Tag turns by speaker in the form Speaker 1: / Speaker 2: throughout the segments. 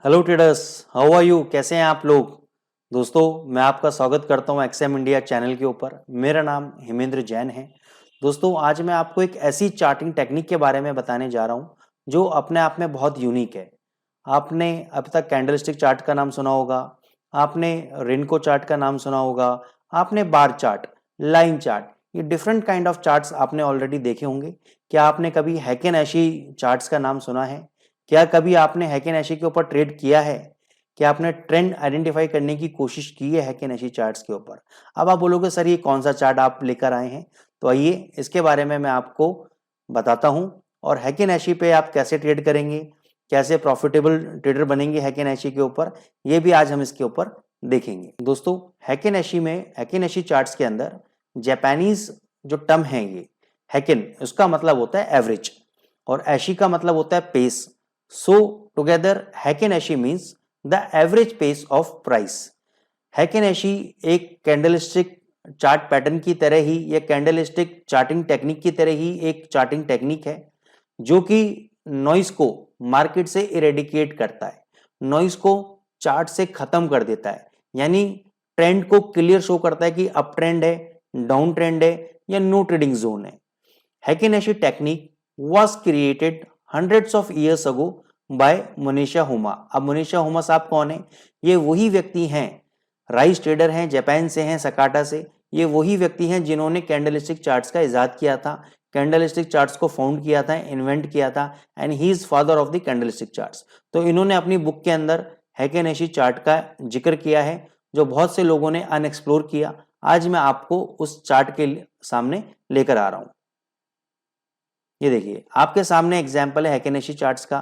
Speaker 1: Hello traders, how are you? कैसे हैं आप लोग? दोस्तों, मैं आपका स्वागत करता हूं एक्सएम इंडिया चैनल के ऊपर। मेरा नाम हिमेंद्र जैन है। दोस्तों, आज मैं आपको एक ऐसी चार्टिंग टेक्निक के बारे में बताने जा रहा हूं जो अपने आप में बहुत यूनिक है। आपने अब तक कैंडलस्टिक चार्ट का नाम सुना होगा, आपने रिनको चार्ट का नाम सुना होगा, आपने बार चार्ट, लाइन चार्ट, ये डिफरेंट काइंड ऑफ चार्ट्स आपने ऑलरेडी देखे होंगे। क्या आपने कभी हैकेन ऐशी चार्ट्स का नाम सुना है? क्या कभी आपने हैकेन ऐशी के ऊपर ट्रेड किया है? क्या आपने ट्रेंड आइडेंटिफाई करने की कोशिश की है हैकेन ऐशी चार्ट्स के ऊपर? अब आप बोलोगे सर ये कौन सा चार्ट आप लेकर आए हैं, तो आइए इसके बारे में मैं आपको बताता हूं। और हैकेन ऐशी पे आप कैसे ट्रेड करेंगे, कैसे प्रॉफिटेबल ट्रेडर बनेंगे हैकेन ऐशी के ऊपर, ये भी आज हम इसके ऊपर देखेंगे। दोस्तों, हैकेन ऐशी चार्ट्स के अंदर जापानीज जो टर्म है, ये हैकेन उसका मतलब होता है एवरेज और ऐशी का मतलब होता है pace. So together Heiken Ashi means the average pace of price। Heiken Ashi एक कैंडलस्टिक चार्ट पैटर्न की तरह ही, या कैंडलस्टिक चार्टिंग टेक्निक की तरह ही एक चार्टिंग टेक्निक है जो कि नॉइस को मार्केट से इरेडिकेट करता है, नॉइस को चार्ट से खत्म कर देता है। यानी ट्रेंड को क्लियर शो करता है कि अप ट्रेंड है, डाउन ट्रेंड है या नो ट्रेडिंग जोन है। Heiken Ashi technique was created hundreds of years ago by Manisha Huma. अब मनीषा हुमा साहब कौन है? ये वही व्यक्ति हैं, राइस ट्रेडर हैं, जापान से हैं, सकाटा से। ये वही व्यक्ति हैं जिन्होंने कैंडलस्टिक चार्ट्स का इजाद किया था, कैंडलस्टिक चार्ट्स को फाउंड किया था, इन्वेंट किया था, and he is father of the candlestick charts. तो इन्होंने अपनी बुक के अंदर हैकेन ऐशी चार्ट का जिक्र किया है जो बहुत से लोगों ने अनएक्सप्लोर किया। आज मैं आपको उस चार्ट के सामने लेकर आ रहा हूं। ये देखिए, आपके सामने एग्जाम्पल है हैकेन ऐशी चार्ट्स का।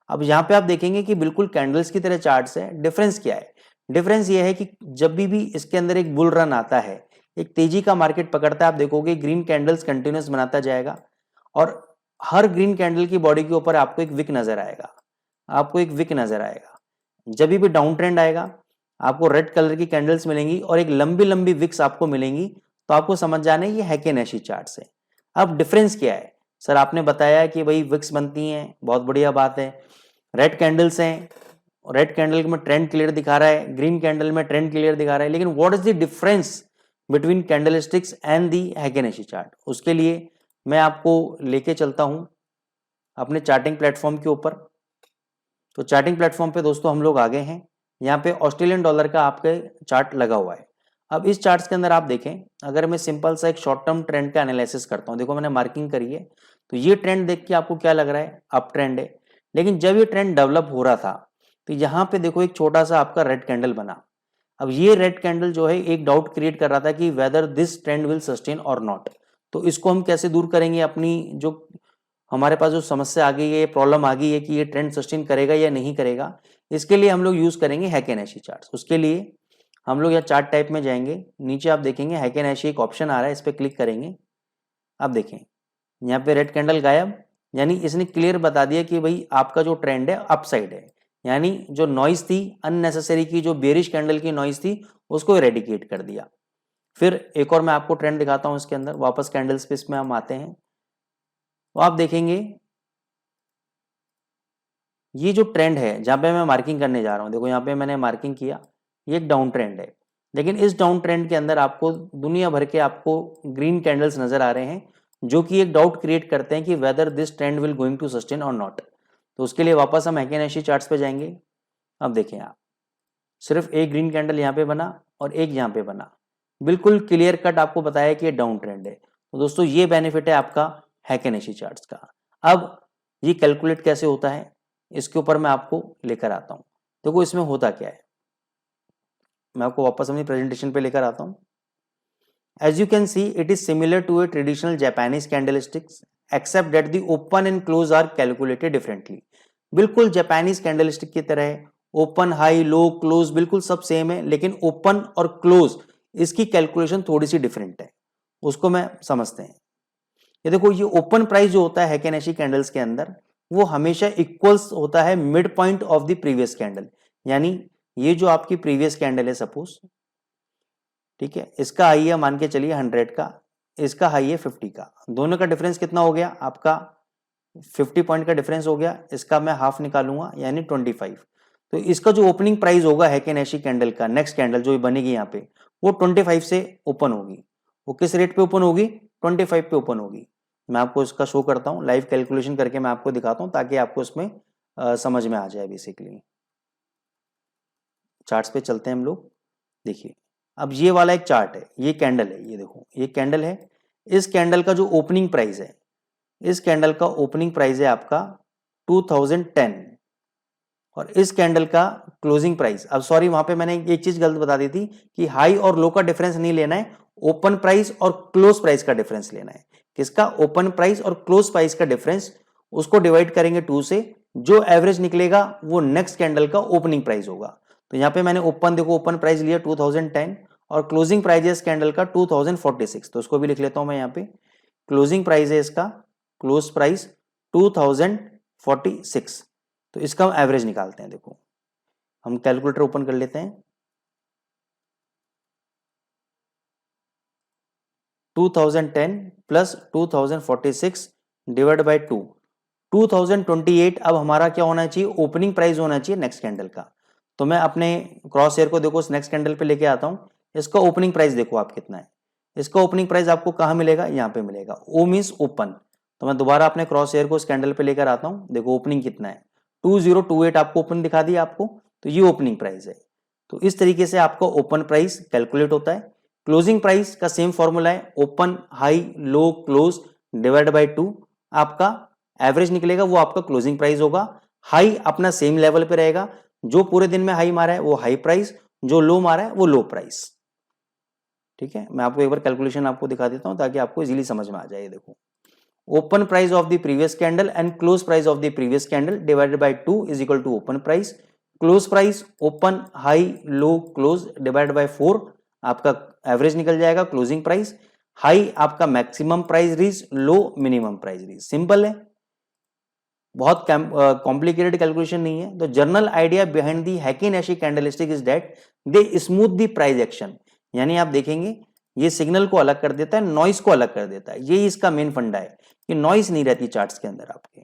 Speaker 1: अब यहाँ पे आप देखेंगे कि बिल्कुल कैंडल्स की तरह चार्ट्स है। डिफरेंस क्या है? डिफरेंस ये है कि जब भी इसके अंदर एक बुल रन आता है, एक तेजी का मार्केट पकड़ता है, आप देखोगे ग्रीन कैंडल्स कंटिन्यूस बनाता जाएगा और हर ग्रीन कैंडल की बॉडी के ऊपर आपको एक विक नजर आएगा, आपको एक विक नजर आएगा। जब भी डाउन ट्रेंड आएगा, आपको रेड कलर की कैंडल्स मिलेंगी और एक लंबी लंबी विक्स आपको मिलेंगी, तो आपको समझ जाना है ये हैकेन ऐशी चार्ट्स है। अब डिफरेंस क्या है? सर आपने बताया कि भाई विक्स बनती हैं, बहुत बढ़िया बात है। रेड कैंडल्स हैं, रेड कैंडल में ट्रेंड क्लियर दिखा रहा है, ग्रीन कैंडल में ट्रेंड क्लियर दिखा रहा है, लेकिन what is the difference between candlesticks and the Heikin Ashi chart? उसके लिए मैं आपको लेके चलता हूं अपने चार्टिंग प्लेटफॉर्म के ऊपर। तो चार्टिंग प्लेटफॉर्म पे दोस्तों हम लोग आ गए हैं। यहाँ पे ऑस्ट्रेलियन डॉलर का आपके चार्ट लगा हुआ है। अब इस चार्ट्स के अंदर आप देखें, अगर मैं सिंपल सा एक शॉर्ट टर्म ट्रेंड का एनालिसिस करता हूँ, देखो मैंने मार्किंग करी है, तो ये ट्रेंड देख के आपको क्या लग रहा है? अप ट्रेंड है। लेकिन जब ये ट्रेंड डेवलप हो रहा था, तो यहाँ पे देखो एक छोटा सा आपका रेड कैंडल बना। अब ये रेड कैंडल जो है एक डाउट क्रिएट कर रहा था कि whether this trend will sustain और नॉट। तो इसको हम कैसे दूर करेंगे? अपनी जो हमारे पास जो समस्या आ गई है, प्रॉब्लम आ गई है कि ये ट्रेंड सस्टेन करेगा या नहीं करेगा, इसके लिए हम लोग यूज करेंगे हैकेन ऐशी चार्ट्स। उसके लिए हम लोग यहाँ चार्ट टाइप में जाएंगे, नीचे आप देखेंगे हैकेन ऐशी एक ऑप्शन आ रहा है, इस पर क्लिक करेंगे। आप देखें यहाँ पे रेड कैंडल गायब, यानी इसने क्लियर बता दिया कि भाई आपका जो ट्रेंड है अपसाइड है। यानी जो नॉइस थी अननेसेसरी की, जो बेरिश कैंडल की नॉइस थी, उसको इरेडिकेट कर दिया। फिर एक और मैं आपको ट्रेंड दिखाता हूं इसके अंदर, वापस कैंडल्स पे इसमें हम आते हैं, तो आप देखेंगे ये जो ट्रेंड है जहां पे मैं मार्किंग करने जा रहा हूं, देखो यहाँ पे मैंने मार्किंग किया, ये एक डाउन ट्रेंड है। लेकिन इस डाउन ट्रेंड के अंदर आपको दुनिया भर के आपको ग्रीन कैंडल्स नजर आ रहे हैं, जो कि एक डाउट क्रिएट करते हैं कि whether this trend will going to sustain और नॉट। तो उसके लिए वापस हम हैकेन ऐशी चार्ट्स पे जाएंगे। अब देखें आप, सिर्फ एक ग्रीन कैंडल यहाँ पे बना और एक यहाँ पे बना, बिल्कुल क्लियर कट आपको बताया कि ये डाउन ट्रेंड है। तो दोस्तों ये बेनिफिट है आपका हैकेन ऐशी चार्ट्स का। अब ये कैलकुलेट कैसे होता है, इसके ऊपर मैं आपको लेकर आता हूं। देखो इसमें होता क्या है, मैं आपको वापस अपनी प्रेजेंटेशन पे लेकर आता हूं। As you can see it is similar to a traditional Japanese candlesticks except that the open and close are calculated differently. बिल्कुल जापानीज कैंडलस्टिक की तरह है, ओपन हाई लो क्लोज बिल्कुल सब सेम है, लेकिन ओपन और क्लोज इसकी कैलकुलेशन थोड़ी सी डिफरेंट है, उसको मैं समझते हैं। ये देखो, ये ओपन प्राइस जो होता है हैकेन ऐशी कैंडल्स के अंदर, वो हमेशा इक्वल्स होता है mid point of the previous candle. यानी ये जो आपकी प्रीवियस कैंडल है सपोज, ठीक है, इसका हाई है मान के चलिए 100 का, इसका हाई है 50 का, दोनों का डिफरेंस कितना हो गया आपका? 50 पॉइंट का डिफरेंस हो गया। इसका मैं हाफ निकालूंगा यानी 25। तो इसका जो ओपनिंग प्राइस होगा हैकेनेशी कैंडल का, नेक्स्ट कैंडल जो बनेगी यहाँ पे, वो 25 से ओपन होगी। वो किस रेट पे ओपन होगी? 25 पे ओपन होगी। मैं आपको इसका शो करता हूँ, लाइव कैलकुलेशन करके मैं आपको दिखाता हूँ ताकि आपको इसमें समझ में आ जाए। बेसिकली चार्ट्स पे चलते हैं हम लोग। देखिए अब ये वाला एक चार्ट है, ये कैंडल है, ये देखो ये कैंडल है। इस कैंडल का जो ओपनिंग प्राइस है, इस कैंडल का ओपनिंग प्राइस है आपका 2010 और इस कैंडल का क्लोजिंग प्राइस, अब सॉरी वहां पे मैंने एक चीज गलत बता दी थी कि हाई और लो का डिफरेंस नहीं लेना है, ओपन प्राइस और क्लोज प्राइस का डिफरेंस लेना है। किसका? ओपन प्राइस और क्लोज प्राइस का डिफरेंस, उसको डिवाइड करेंगे 2 से, जो एवरेज निकलेगा वो नेक्स्ट कैंडल का ओपनिंग प्राइस होगा। तो यहाँ पे मैंने ओपन, देखो ओपन प्राइस लिया 2010 और क्लोजिंग प्राइस है इस कैंडल का 2046, तो उसको भी लिख लेता हूं मैं यहाँ पे। क्लोजिंग प्राइस है इसका, क्लोज प्राइस 2046, तो इसका हम एवरेज निकालते हैं। देखो हम कैलकुलेटर ओपन कर लेते हैं। 2010 प्लस 2046 डिवाइड बाय 2, 2028 अब हमारा क्या होना चाहिए? ओपनिंग प्राइस होना चाहिए नेक्स्ट कैंडल का। तो मैं अपने क्रॉस हेयर को देखो उस नेक्स्ट कैंडल पे लेके आता हूं। इसका ओपनिंग प्राइस देखो आप कितना है। इसका ओपनिंग प्राइस आपको कहां मिलेगा? यहाँ पे मिलेगा। O means open. तो मैं दोबारा अपने क्रॉस हेयर को उस कैंडल पे लेकर आता हूं। देखो ओपनिंग कितना है, 2028 आपको ओपन दिखा दिया आपको, तो ये ओपनिंग प्राइस है। तो इस तरीके से आपका ओपन प्राइस कैलकुलेट होता है। क्लोजिंग प्राइस का सेम फॉर्मूला है, open high low close divide bye 2, आपका एवरेज निकलेगा वो आपका क्लोजिंग प्राइस होगा। हाई अपना सेम लेवल पे रहेगा, जो पूरे दिन में हाई मारा है वो हाई प्राइस, जो लो मारा है वो लो प्राइस। ठीक है, मैं आपको एक बार कैलकुलेशन आपको दिखा देता हूं ताकि आपको इजीली समझ में आ जाए। देखो open price of the previous candle and close price of the previous candle divided by 2 is equal to open price. Close price open high low close divide by 4, आपका एवरेज निकल जाएगा क्लोजिंग प्राइस। हाई आपका maximum price reach, low minimum price reach. Simple है, बहुत complicated calculation नहीं है। तो general idea behind the Heikin Ashi candlestick is that they smooth the price action, यानी आप देखेंगे ये सिग्नल को अलग कर देता है, नॉइस को अलग कर देता है। यही इसका मेन फंडा है कि नॉइस नहीं रहती चार्ट्स के अंदर आपके।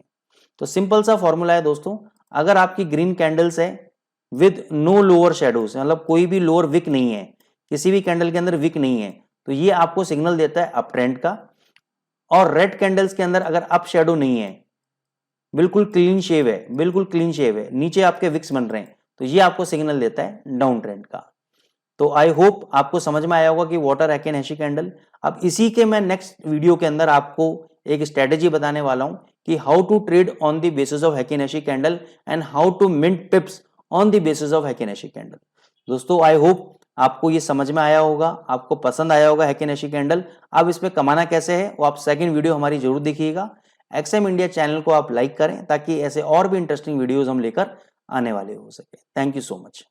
Speaker 1: तो सिंपल सा फॉर्मूला है दोस्तों, अगर आपकी ग्रीन कैंडल्स है विद नो लोअर शेडोज, मतलब कोई भी लोअर विक नहीं है, किसी भी कैंडल के अंदर विक नहीं है, तो ये आपको सिग्नल देता है अप ट्रेंड का। और रेड कैंडल्स के अंदर अगर अप शेडो नहीं है, बिल्कुल क्लीन शेव है, बिल्कुल क्लीन शेव है, नीचे आपके विक्स बन रहे हैं, तो ये आपको सिग्नल देता है डाउन ट्रेंड का। तो आई होप आपको समझ में आया होगा कि व्हाट आर हैकी-नेशी कैंडल। अब इसी के मैं नेक्स्ट वीडियो के अंदर आपको एक स्ट्रेटेजी बताने वाला हूं कि how to trade on the basis of Heikin Ashi candle and how to mint pips on the basis of Heikin Ashi candle. दोस्तों आई होप आपको ये समझ में आया होगा, आपको पसंद आया होगा हैकी-नेशी कैंडल। अब इसमें कमाना कैसे है वो आप सेकंड वीडियो हमारी जरूर देखिएगा। एक्सएम इंडिया चैनल को आप लाइक करें ताकि ऐसे और भी इंटरेस्टिंग वीडियोस हम लेकर आने वाले हो सके। Thank you so much.